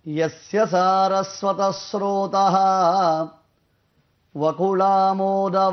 யஸ்ய சாரஸ்வத ஸ்ரோதஹ வகுளாமோதவாசிதம்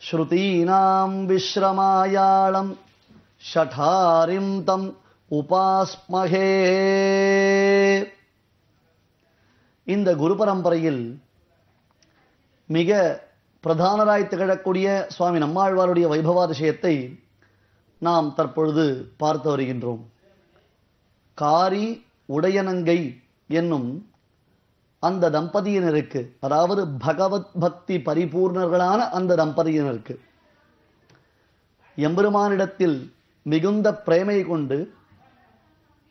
ஸ்ருதீனாம் விஸ்ரமாயாளம் ஷடாரிம் தம் உபாஸ்மஹே. இந்த குரு பரம்பரையில் மிக பிரதானராய் திகழக்கூடிய சுவாமி நம்மாழ்வாருடைய வைபவாதிசயத்தை நாம் தற்பொழுது பார்த்து வருகின்றோம். காரி உடையனங்கை என்னும் அந்த தம்பதியினருக்கு, அதாவது பகவத் பக்தி பரிபூர்ணர்களான அந்த தம்பதியினருக்கு எம்பெருமானிடத்தில் மிகுந்த பிரேமை கொண்டு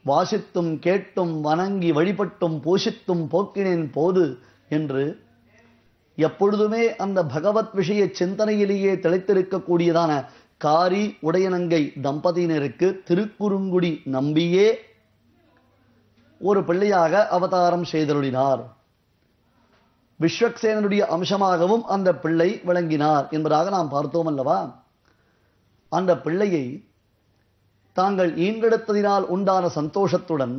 வாசித்தும் கேட்டும் வணங்கி வழிபட்டும் பூஷித்தும் போக்கினேன் போது என்று எப்பொழுதுமே அந்த பகவத் விஷய சிந்தனையிலேயே திளைத்திருக்கக்கூடியதான காரி உடையனங்கை தம்பதியினருக்கு திருக்குறுங்குடி நம்பியே ஒரு பிள்ளையாக அவதாரம் செய்தருளினார். விஸ்வக்சேனனுடைய அம்சமாகவும் அந்த பிள்ளை விளங்கினார் என்பதாக நாம் பார்த்தோம் அல்லவா? அந்த பிள்ளையை தாங்கள் ஈன்றெடுத்ததினால் உண்டான சந்தோஷத்துடன்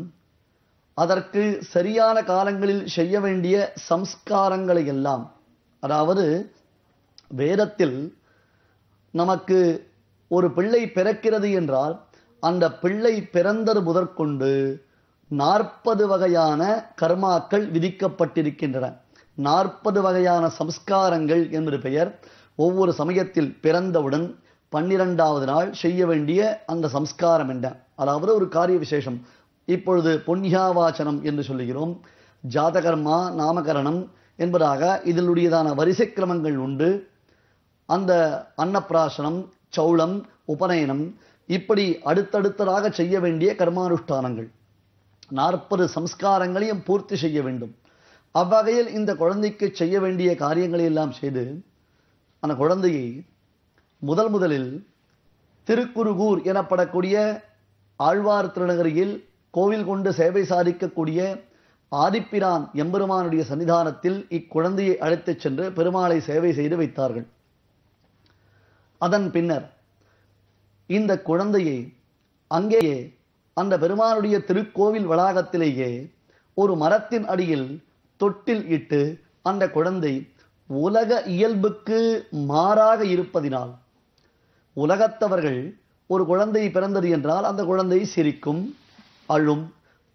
அதற்கு சரியான காலங்களில் செய்ய வேண்டிய சம்ஸ்காரங்களை எல்லாம், அதாவது வேதத்தில் நமக்கு ஒரு பிள்ளை பிறக்கிறது என்றால் அந்த பிள்ளை பிறந்தது முதற்கொண்டு 40 வகையான கர்மாக்கள் விதிக்கப்பட்டிருக்கின்றன. 40 வகையான சம்ஸ்காரங்கள் என்று பெயர். ஒவ்வொரு சமயத்தில் பிறந்தவுடன் 12வது நாள் செய்ய வேண்டிய அந்த சம்ஸ்காரம் என்ன, அதாவது ஒரு காரிய விசேஷம். இப்பொழுது புண்ணியாவாச்சனம் என்று சொல்லுகிறோம். ஜாதகர்மா, நாமகரணம் என்பதாக இதிலுடையதான வரிசை கிரமங்கள் உண்டு. அந்த அன்னப்பிராசனம், சௌளம், உபநயனம், இப்படி அடுத்தடுத்ததாக செய்ய வேண்டிய கர்மானுஷ்டானங்கள் 40 சம்ஸ்காரங்களையும் பூர்த்தி செய்ய வேண்டும். அவ்வகையில் இந்த குழந்தைக்கு செய்ய வேண்டிய காரியங்களை எல்லாம் செய்து அந்த குழந்தையை முதலில் திருக்குறுகூர் எனப்படக்கூடிய ஆழ்வார் திருநகரியில் கோவில் கொண்டு சேவை சாதிக்கக்கூடிய ஆதிப்பிரான் எம்பெருமானுடைய சன்னிதானத்தில் இக்குழந்தையை அழைத்துச் சென்று பெருமாளை சேவை செய்து வைத்தார்கள். அதன் பின்னர் இந்த குழந்தையை அங்கேயே அந்த பெருமானுடைய திருக்கோவில் வளாகத்திலேயே ஒரு மரத்தின் அடியில் தொட்டில் இட்டு அந்த குழந்தை உலக இயல்புக்கு மாறாக இருப்பதினால், உலகத்தவர்கள் ஒரு குழந்தை பிறந்தது என்றால் அந்த குழந்தை சிரிக்கும், அழும்,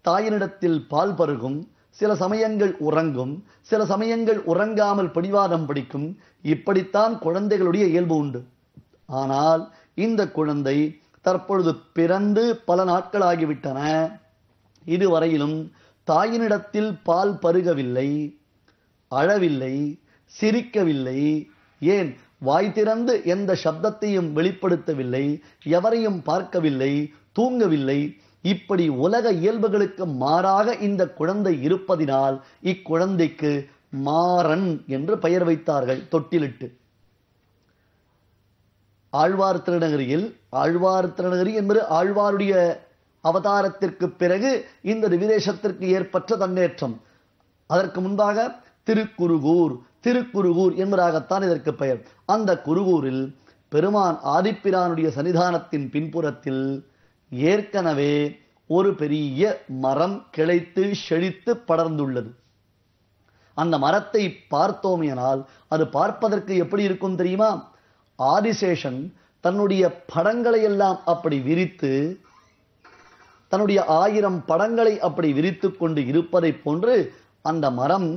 தாயினிடத்தில் பால் பருகும், சில சமயங்கள் உறங்கும், சில சமயங்கள் உறங்காமல் பிடிவாதம் பிடிக்கும். இப்படித்தான் குழந்தைகளுடைய இயல்பு உண்டு. ஆனால் இந்த குழந்தை தற்பொழுது பிறந்து பல நாட்கள் ஆகிவிட்டன. இதுவரையிலும் தாயினிடத்தில் பால் பருகவில்லை, அழவில்லை, சிரிக்கவில்லை, ஏன் வாய் திறந்து எந்த சப்தத்தையும் வெளிப்படுத்தவில்லை, எவரையும் பார்க்கவில்லை, தூங்கவில்லை. இப்படி உலக இயல்புகளுக்கு மாறாக இந்த குழந்தை இருப்பதினால் இக்குழந்தைக்கு மாறன் என்று பெயர் வைத்தார்கள் தொட்டிலிட்டு. ஆழ்வார் திருநகரியில், ஆழ்வார் திருநகரி என்பது ஆழ்வாருடைய அவதாரத்திற்கு பிறகு இந்த விதேசத்திற்கு ஏற்பட்ட தன்னேற்றம். அதற்கு முன்பாக திருக்குறுகூர், திருக்குறுகூர் என்பதாகத்தான் இதற்கு பெயர். அந்த குறுகூரில் பெருமான் ஆதிப்பிரானுடைய சன்னிதானத்தின் பின்புறத்தில் ஏற்கனவே ஒரு பெரிய மரம் கிளைத்து செழித்து படர்ந்துள்ளது. அந்த மரத்தை பார்த்தோமேனால் அது பார்ப்பதற்கு எப்படி இருக்கும் தெரியுமா? ஆதிசேஷன் தன்னுடைய படங்களை எல்லாம் அப்படி விரித்து, தன்னுடைய 1000 படங்களை அப்படி விரித்து கொண்டு இருப்பதை போன்று அந்த மரம்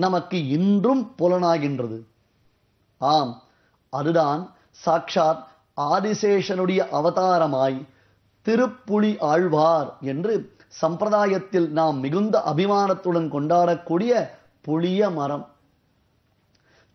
நமக்கு இன்றும் புலனாகின்றது. ஆம், அதுதான் சாட்சாத் ஆதிசேஷனுடைய அவதாரமாய் திருப்புலி ஆழ்வார் என்று சம்பிரதாயத்தில் நாம் மிகுந்த அபிமானத்துடன் கொண்டாடக்கூடிய புளிய மரம்.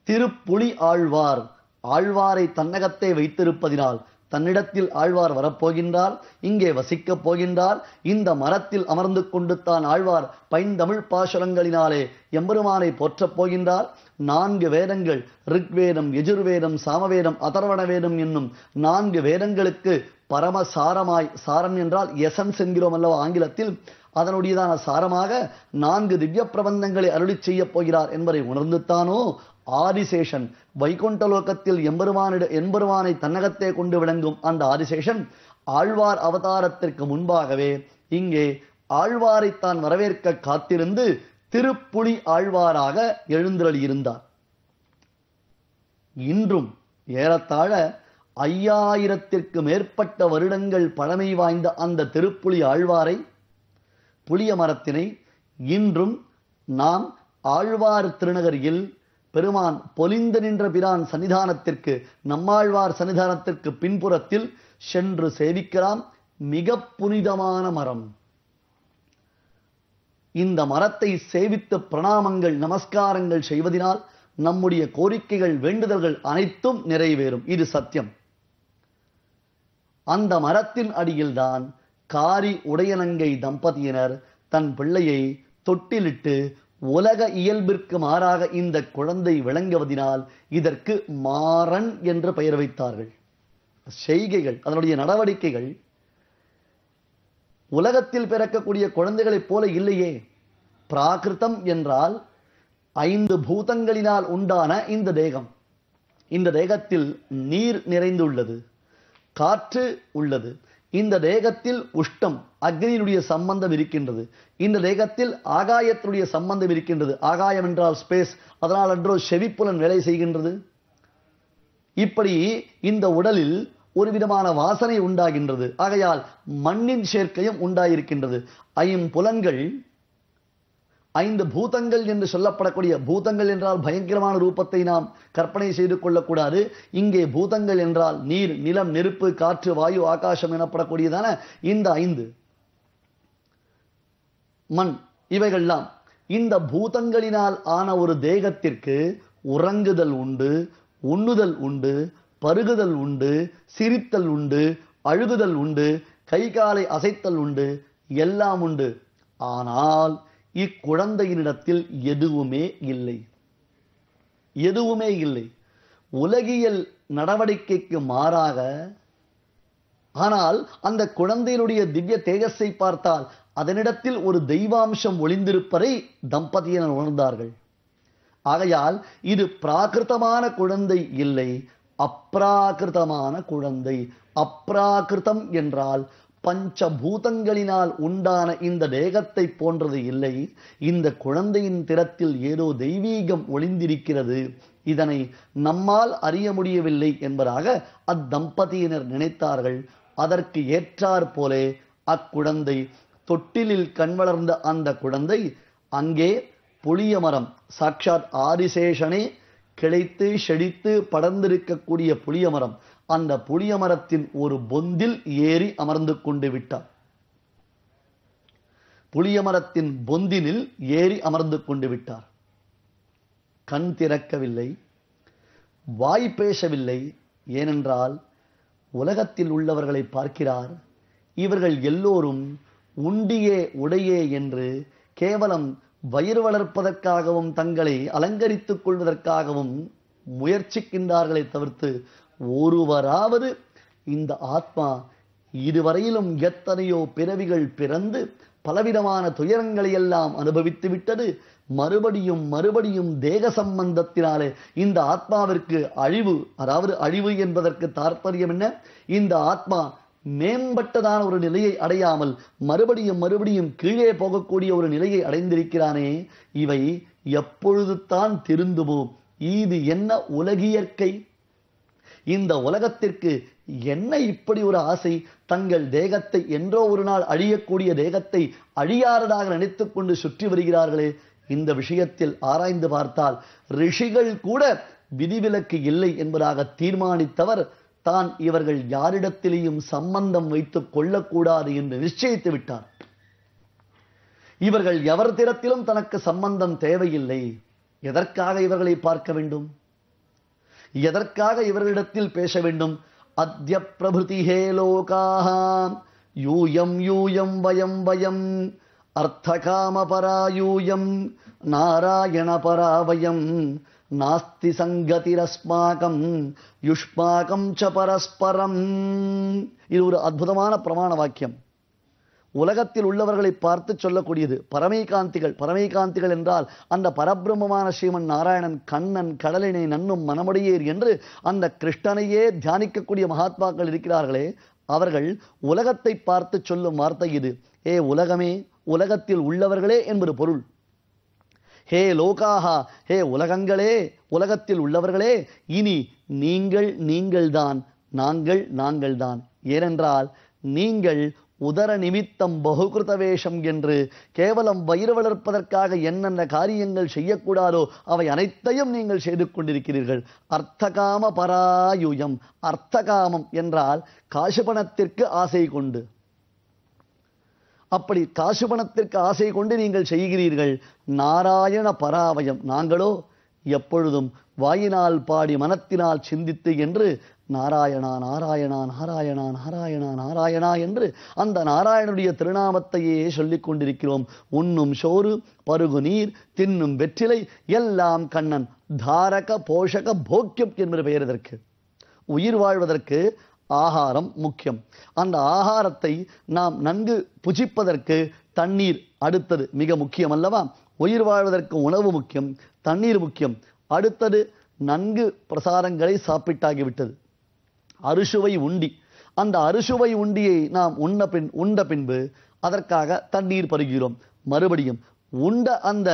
திருப்புலி ஆழ்வார், ஆழ்வாரை தன்னகத்தை வைத்திருப்பதினால் தன்னிடத்தில் ஆழ்வார் வரப்போகின்றார், இங்கே வசிக்கப் போகின்றார். இந்த மரத்தில் அமர்ந்து கொண்டு தான் ஆழ்வார் பைந்தமிழ் பாசுரங்களினாலே எம்பெருமானை போற்றப் போகின்றார். 4 வேதங்கள், ரிக்வேதம், யஜுர்வேதம், சாமவேதம், அதர்வண வேதம் என்னும் 4 வேதங்களுக்கு பரமசாரமாய், சாரம் என்றால் எசன்ஸ் என்கிறோம் அல்லவா ஆங்கிலத்தில், அதனுடையதான சாரமாக 4 திவ்ய பிரபந்தங்களை அருளி செய்ய போகிறார் என்பதை உணர்ந்துத்தானோ ஆதிசேஷன் வைகுண்ட லோகத்தில் எம்பெருமானை தன்னகத்தே கொண்டு விளங்கும் அந்த ஆதிசேஷன் ஆழ்வார் அவதாரத்திற்கு முன்பாகவே இங்கே ஆழ்வாரை தான் வரவேற்க காத்திருந்து திருப்புலி ஆழ்வாராக எழுந்தருளியிருந்தார். இன்றும் ஏறத்தாழ 5000ற்கு மேற்பட்ட வருடங்கள் பழமை வாய்ந்த அந்த திருப்புலி ஆழ்வாரை, புளிய மரத்தினை இன்றும் நாம் ஆழ்வார் திருநகரில் பெருமான் பொலிந்து நின்ற பிரான் சன்னிதானத்திற்கு, நம்மாழ்வார் சன்னிதானத்திற்கு பின்புறத்தில் சென்று சேவிக்கலாம். மிக புனிதமான மரம். இந்த மரத்தை சேவித்து பிரணாமங்கள் நமஸ்காரங்கள் செய்வதனால் நம்முடைய கோரிக்கைகள் வேண்டுதல்கள் அனைத்தும் நிறைவேறும். இது சத்தியம். அந்த மரத்தின் அடியில்தான் காரி உடையனங்கை தம்பதியினர் தன் பிள்ளையை தொட்டிலிட்டு உலக இயல்பிற்கு மாறாக இந்த குழந்தை விளங்குவதினால் இதற்கு மாறன் என்று பெயர் வைத்தார்கள். செய்கைகள், அதனுடைய நடவடிக்கைகள் உலகத்தில் பிறக்கக்கூடிய குழந்தைகளைப் போல இல்லையே. பிராகிருதம் என்றால் 5 பூதங்களினால் உண்டான இந்த தேகம். இந்த தேகத்தில் நீர் நிறைந்துள்ளது, காற்று உள்ளது. இந்த தேகத்தில் உஷ்டம் அக்னியினுடைய சம்பந்தம் இருக்கின்றது. இந்த தேகத்தில் ஆகாயத்தினுடைய சம்பந்தம் இருக்கின்றது. ஆகாயம் என்றால் ஸ்பேஸ். அதனால் அன்றோ செவிப்புலன் வேலை செய்கின்றது. இப்படி இந்த உடலில் ஒரு விதமான வாசனை உண்டாகின்றது. ஆகையால் மண்ணின் சேர்க்கையும் உண்டாயிருக்கின்றது. 5 புலன்கள், 5 பூதங்கள் என்று சொல்லப்படக்கூடிய, பூதங்கள் என்றால் பயங்கரமான ரூபத்தை நாம் கற்பனை செய்து கொள்ளக்கூடாது. இங்கே பூதங்கள் என்றால் நீர், நிலம், நெருப்பு, காற்று, வாயு, ஆகாசம் எனப்படக்கூடியதான இந்த 5, மண், இவைகள்லாம் இந்த பூதங்களினால் ஆன ஒரு தேகத்திற்கு உறங்குதல் உண்டு, உண்ணுதல் உண்டு, பருகுதல் உண்டு, சிரித்தல் உண்டு, அழுகுதல் உண்டு, கை காலை அசைத்தல் உண்டு, எல்லாம் உண்டு. ஆனால் இக்குழந்தையினிடத்தில் எதுவுமே இல்லை. எதுவுமே இல்லை. உலகியல் நடவடிக்கைக்கு மாறாக, ஆனால் அந்த குழந்தையினுடைய திவ்ய தேஜஸை பார்த்தால் அதனிடத்தில் ஒரு தெய்வாம்சம் ஒளிந்திருப்பதை தம்பதியினர் உணர்ந்தார்கள். ஆகையால் இது பிராகிருதமான குழந்தை இல்லை, அப்ராகிருதமான குழந்தை. அப்ராகிருதம் என்றால் பஞ்சபூதங்களினால் உண்டான இந்த தேகத்தை போன்றது இல்லை. இந்த குழந்தையின் திறத்தில் ஏதோ தெய்வீகம் ஒளிந்திருக்கிறது. இதனை நம்மால் அறிய முடியவில்லை என்பதாக அத்தம்பதியினர் நினைத்தார்கள். அதற்கு ஏற்றாற் போலே அக்குழந்தை தொட்டிலில் கண் வளர்ந்த அந்த குழந்தை அங்கே புளிய மரம், சாட்சாத் ஆதிசேஷனே கிளைத்து செழித்து படர்ந்திருக்கக்கூடிய புளிய மரம், அந்த புளிய மரத்தின் ஒரு பொந்தில் ஏறி அமர்ந்து கொண்டு விட்டார். புளிய மரத்தின் பொந்தினில் ஏறி அமர்ந்து கொண்டு விட்டார். கண் திறக்கவில்லை, வாய் பேசவில்லை. ஏனென்றால் உலகத்தில் உள்ளவர்களை பார்க்கிறார். இவர்கள் எல்லோரும் உண்டியே உடையே என்று கேவலம் வயிறு வளர்ப்பதற்காகவும் தங்களை அலங்கரித்துக் கொள்வதற்காகவும் முயற்சிக்கின்றார்களை தவிர்த்து ஒருவராவது இந்த ஆத்மா இதுவரையிலும் எத்தனையோ பிறவிகள் பிறந்து பலவிதமான துயரங்களை எல்லாம் அனுபவித்து விட்டது, மறுபடியும் மறுபடியும் தேக சம்பந்தத்தினாலே இந்த ஆத்மாவிற்கு அழிவு, அதாவது அழிவு என்பதற்கு தாற்பயம் என்ன, இந்த ஆத்மா மேம்பட்டதான ஒரு நிலையை அடையாமல் மறுபடியும் மறுபடியும் கீழே போகக்கூடிய ஒரு நிலையை அடைந்திருக்கிறானே, இவை எப்பொழுது தான் திருந்துமோ? இது என்ன உலகியற்கை? இந்த உலகத்திற்கு என்ன இப்படி ஒரு ஆசை? தங்கள் தேகத்தை என்றோ ஒரு நாள் அழியக்கூடிய தேகத்தை அழியாததாக நினைத்துக் கொண்டு சுற்றி வருகிறார்களே. இந்த விஷயத்தில் ஆராய்ந்து பார்த்தால் ரிஷிகள் கூட விதிவிலக்கு இல்லை என்பதாக தீர்மானித்தவர் தான் இவர்கள் யாரிடத்திலேயும் சம்பந்தம் வைத்துக் கொள்ளக்கூடாது என்று நிச்சயித்து விட்டார். இவர்கள் எவர் திறத்திலும் தனக்கு சம்பந்தம் தேவையில்லை. எதற்காக இவர்களை பார்க்க வேண்டும்? எதற்காக இவர்களிடத்தில் பேச வேண்டும்? அத்ய பிரபுதிஹே லோகாஹாம் யூயம் யூயம் வயம் வயம் அர்த்தகாம பராயூயம் நாராயண பராவயம் நாஸ்தி சங்கதிரஸ்மாகம் யுஷ்மாகம் ச பரஸ்பரம். இது ஒரு அற்புதமான பிரமாண வாக்கியம். உலகத்தில் உள்ளவர்களை பார்த்து சொல்லக்கூடியது. பரமைகாந்திகள், பரமைகாந்திகள் என்றால் அந்த பரபிரம்மமான ஸ்ரீமன் நாராயணன், கண்ணன், கடலினை நன்னும் மனமுடையீர் என்று அந்த கிருஷ்ணனையே தியானிக்கக்கூடிய மகாத்மாக்கள் இருக்கிறார்களே, அவர்கள் உலகத்தை பார்த்து சொல்லும் வார்த்தை இது. ஏ உலகமே, உலகத்தில் உள்ளவர்களே என்பது பொருள். ஹே லோகாஹா, ஹே உலகங்களே, உலகத்தில் உள்ளவர்களே, இனி நீங்கள்தான், நாங்கள்தான். ஏனென்றால் நீங்கள் உதர நிமித்தம் பகுகிருத வேஷம் என்று கேவலம் வயிறு வளர்ப்பதற்காக என்னென்ன காரியங்கள் செய்யக்கூடாதோ அவை அனைத்தையும் நீங்கள் செய்து கொண்டிருக்கிறீர்கள். அர்த்தகாம பராயுயம். அர்த்தகாமம் என்றால் காசு பணத்திற்கு ஆசை கொண்டு, அப்படி காசு பணத்திற்கு ஆசை கொண்டு நீங்கள் செய்கிறீர்கள். நாராயண பராவயம். நாங்களோ எப்பொழுதும் வாயினால் பாடி மனத்தினால் சிந்தித்து என்று நாராயணா நாராயணா நாராயணா நாராயணா நாராயணா என்று அந்த நாராயணனுடைய திருநாமத்தையே சொல்லிக் கொண்டிருக்கிறோம். உண்ணும் சோறு, பருகு நீர், தின்னும் வெற்றிலை எல்லாம் கண்ணன். தாரக போஷக போக்கியம் என்பது பெயர். இதற்கு உயிர் வாழ்வதற்கு ஆகாரம் முக்கியம். அந்த ஆகாரத்தை நாம் நன்கு புஜிப்பதற்கு தண்ணீர் அடுத்தது மிக முக்கியம் அல்லவா? உயிர் வாழ்வதற்கு உணவு முக்கியம், தண்ணீர் முக்கியம். அடுத்தது நன்கு பிரசாரங்களை சாப்பிட்டாகிவிட்டது. அறுசுவை உண்டி. அந்த அறுசுவை உண்டியை நாம் உண்ட பின்பு அதற்காக தண்ணீர் பருகிறோம். மறுபடியும் உண்ட அந்த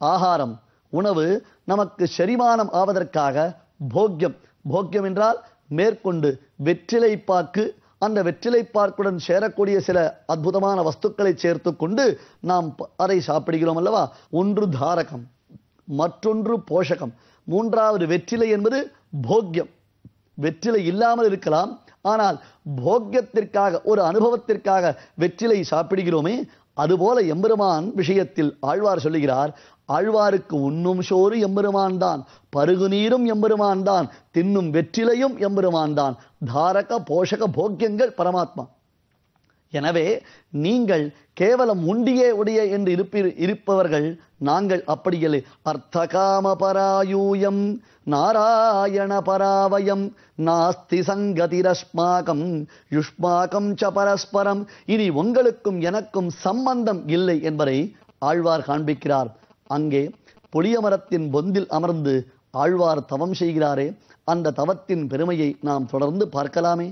ஆகாரம் உணவு நமக்கு செரிமானம் ஆவதற்காக போக்கியம். போக்கியம் என்றால் மேற்கொண்டு வெற்றிலை பாக்கு. அந்த வெற்றிலை பாக்குடன் சேரக்கூடிய சில அற்புதமான வஸ்துக்களை சேர்த்து கொண்டு நாம் அதை சாப்பிடுகிறோம் அல்லவா? ஒன்று தாரகம், மற்றொன்று போஷகம். மூன்றாவது வெற்றிலை என்பது போக்கியம். வெற்றிலை இல்லாமல் இருக்கலாம், ஆனால் போக்கியத்திற்காக, ஒரு அனுபவத்திற்காக வெற்றிலை சாப்பிடுகிறோமே, அதுபோல எம்பெருமான் விஷயத்தில் ஆழ்வார் சொல்லுகிறார், ஆழ்வாருக்கு உண்ணும் சோறு எம்பெருமான் தான், பருகு நீரும் எம்பெருமான் தான், தின்னும் வெற்றிலையும் எம்பெருமான் தான். தாரக போஷக போக்கியங்கள் பரமாத்மா. எனவே நீங்கள் கேவலம் உண்டியே உடைய என்று இருப்பவர்கள் நாங்கள் அப்படியில்லை. அர்த்தகாம பராயூயம் நாராயண பராவயம் நாஸ்தி சங்கதிரஸ்மாகம் யுஷ்மாகம் ச பரஸ்பரம். இனி உங்களுக்கும் எனக்கும் சம்பந்தம் இல்லை என்பதை ஆழ்வார் காண்பிக்கிறார். அங்கே புளிய மரத்தின் பொந்தில் அமர்ந்து ஆழ்வார் தவம் செய்கிறாரே, அந்த தவத்தின் பெருமையை நாம் தொடர்ந்து பார்க்கலாமே.